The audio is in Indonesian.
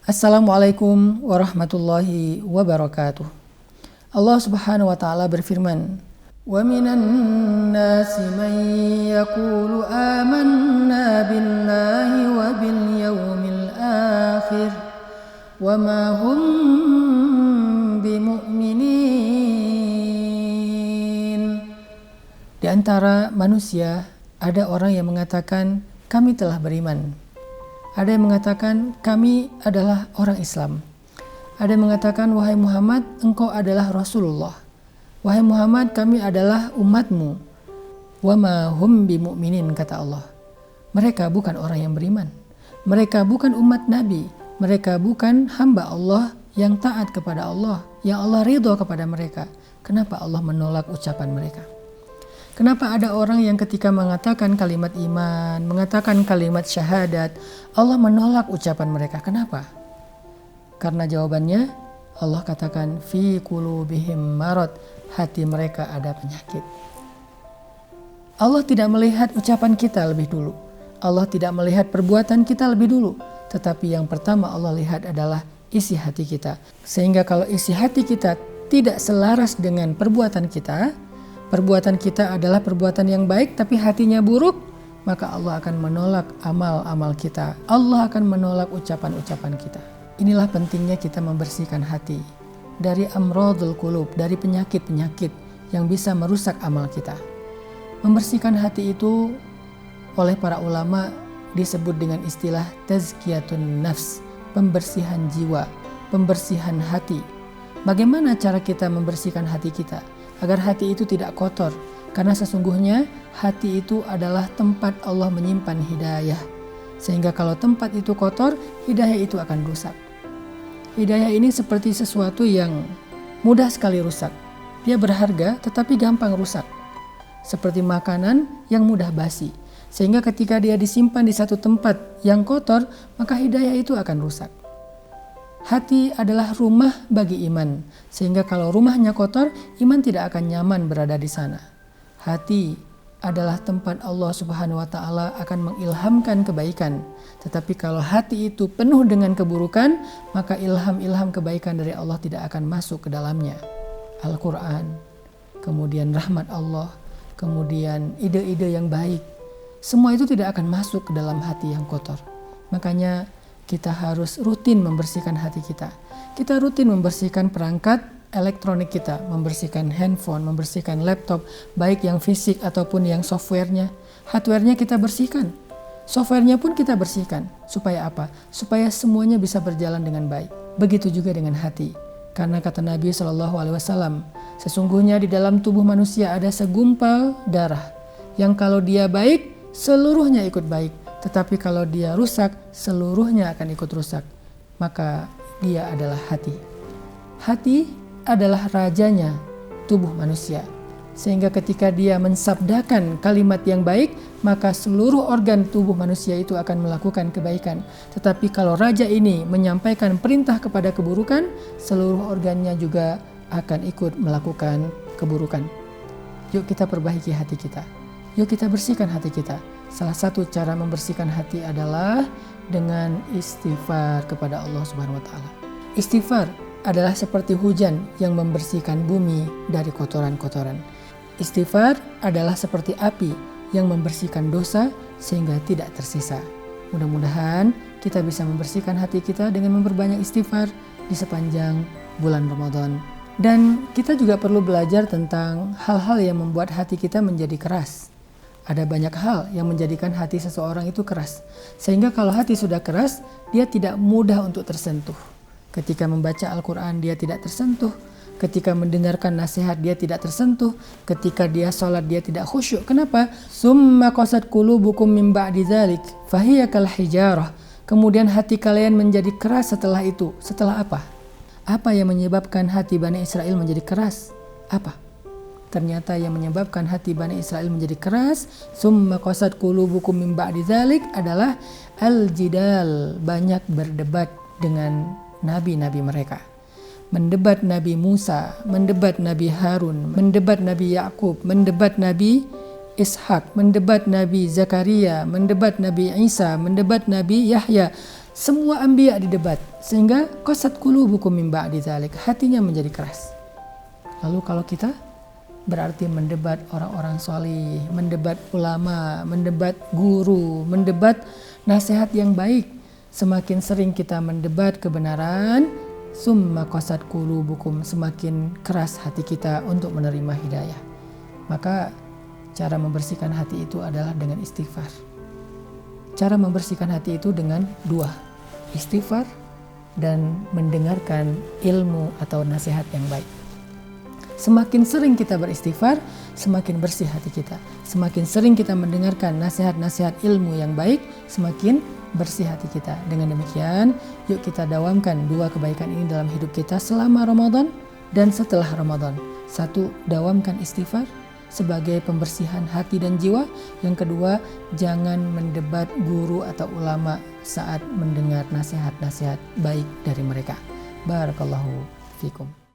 Assalamualaikum warahmatullahi wabarakatuh. Allah Subhanahu wa taala berfirman, "Wa minan nasi man yaqulu amanna billahi wa bil yaumil akhir wa ma hum bimu'minin." Di antara manusia ada orang yang mengatakan kami telah beriman. Ada yang mengatakan kami adalah orang Islam. Ada yang mengatakan wahai Muhammad engkau adalah Rasulullah. Wahai Muhammad kami adalah umatmu. Wa ma hum bimu'minin, kata Allah. Mereka bukan orang yang beriman. Mereka bukan umat Nabi. Mereka bukan hamba Allah yang taat kepada Allah, yang Allah ridho kepada mereka. Kenapa Allah menolak ucapan mereka? Kenapa ada orang yang ketika mengatakan kalimat iman, mengatakan kalimat syahadat, Allah menolak ucapan mereka? Kenapa? Karena jawabannya Allah katakan fi qulubihim marad, hati mereka ada penyakit. Allah tidak melihat ucapan kita lebih dulu. Allah tidak melihat perbuatan kita lebih dulu. Tetapi yang pertama Allah lihat adalah isi hati kita. Sehingga kalau isi hati kita tidak selaras dengan perbuatan kita adalah perbuatan yang baik tapi hatinya buruk, maka Allah akan menolak amal-amal kita. Allah akan menolak ucapan-ucapan kita. Inilah pentingnya kita membersihkan hati dari amradul qulub, dari penyakit-penyakit yang bisa merusak amal kita. Membersihkan hati itu oleh para ulama disebut dengan istilah tazkiyatun nafs, pembersihan jiwa, pembersihan hati. Bagaimana cara kita membersihkan hati kita agar hati itu tidak kotor? Karena sesungguhnya hati itu adalah tempat Allah menyimpan hidayah. Sehingga kalau tempat itu kotor, hidayah itu akan rusak. Hidayah ini seperti sesuatu yang mudah sekali rusak. Dia berharga tetapi gampang rusak. Seperti makanan yang mudah basi. Sehingga ketika dia disimpan di satu tempat yang kotor, maka hidayah itu akan rusak. Hati adalah rumah bagi iman, sehingga kalau rumahnya kotor, iman tidak akan nyaman berada di sana. Hati adalah tempat Allah Subhanahu wa taala akan mengilhamkan kebaikan. Tetapi kalau hati itu penuh dengan keburukan, maka ilham-ilham kebaikan dari Allah tidak akan masuk ke dalamnya. Al-Quran, kemudian rahmat Allah, kemudian ide-ide yang baik, semua itu tidak akan masuk ke dalam hati yang kotor. Makanya kita harus rutin membersihkan hati kita. Kita rutin membersihkan perangkat elektronik kita, membersihkan handphone, membersihkan laptop, baik yang fisik ataupun yang softwarenya. Hardwarenya kita bersihkan, softwarenya pun kita bersihkan. Supaya apa? Supaya semuanya bisa berjalan dengan baik. Begitu juga dengan hati. Karena kata Nabi SAW, sesungguhnya di dalam tubuh manusia ada segumpal darah yang kalau dia baik, seluruhnya ikut baik. Tetapi kalau dia rusak, seluruhnya akan ikut rusak. Maka dia adalah hati. Hati adalah rajanya tubuh manusia. Sehingga ketika dia mensabdakan kalimat yang baik, maka seluruh organ tubuh manusia itu akan melakukan kebaikan. Tetapi kalau raja ini menyampaikan perintah kepada keburukan, seluruh organnya juga akan ikut melakukan keburukan. Yuk kita perbaiki hati kita. Yuk kita bersihkan hati kita. Salah satu cara membersihkan hati adalah dengan istighfar kepada Allah Subhanahu wa taala. Istighfar adalah seperti hujan yang membersihkan bumi dari kotoran-kotoran. Istighfar adalah seperti api yang membersihkan dosa sehingga tidak tersisa. Mudah-mudahan kita bisa membersihkan hati kita dengan memperbanyak istighfar di sepanjang bulan Ramadan. Dan kita juga perlu belajar tentang hal-hal yang membuat hati kita menjadi keras. Ada banyak hal yang menjadikan hati seseorang itu keras. Sehingga kalau hati sudah keras, dia tidak mudah untuk tersentuh. Ketika membaca Al-Quran, dia tidak tersentuh. Ketika mendengarkan nasihat, dia tidak tersentuh. Ketika dia sholat, dia tidak khusyuk. Kenapa? Summa qasat qulubukum min ba'di dzalik fahiya kal hijarah. Kemudian hati kalian menjadi keras setelah itu. Setelah apa? Apa yang menyebabkan hati Bani Israel menjadi keras? Apa? Ternyata yang menyebabkan hati Bani Israel menjadi keras, summa qasat qulubukum min ba'di dzalik, adalah al-jidal, banyak berdebat dengan nabi-nabi mereka. Mendebat Nabi Musa, mendebat Nabi Harun, mendebat Nabi Yakub, mendebat Nabi Ishak, mendebat Nabi Zakaria, mendebat Nabi Isa, mendebat Nabi Yahya. Semua anbiya didebat sehingga qasat qulubukum min ba'di dzalik, hatinya menjadi keras. Lalu kalau kita berarti mendebat orang-orang solih, mendebat ulama, mendebat guru, mendebat nasihat yang baik. Semakin sering kita mendebat kebenaran, summa qasat qulubukum, semakin keras hati kita untuk menerima hidayah. Maka cara membersihkan hati itu adalah dengan istighfar. Cara membersihkan hati itu dengan dua, istighfar dan mendengarkan ilmu atau nasihat yang baik. Semakin sering kita beristighfar, semakin bersih hati kita. Semakin sering kita mendengarkan nasihat-nasihat ilmu yang baik, semakin bersih hati kita. Dengan demikian, yuk kita dawamkan dua kebaikan ini dalam hidup kita selama Ramadan dan setelah Ramadan. Satu, dawamkan istighfar sebagai pembersihan hati dan jiwa. Yang kedua, jangan mendebat guru atau ulama saat mendengar nasihat-nasihat baik dari mereka. Barakallahu fikum.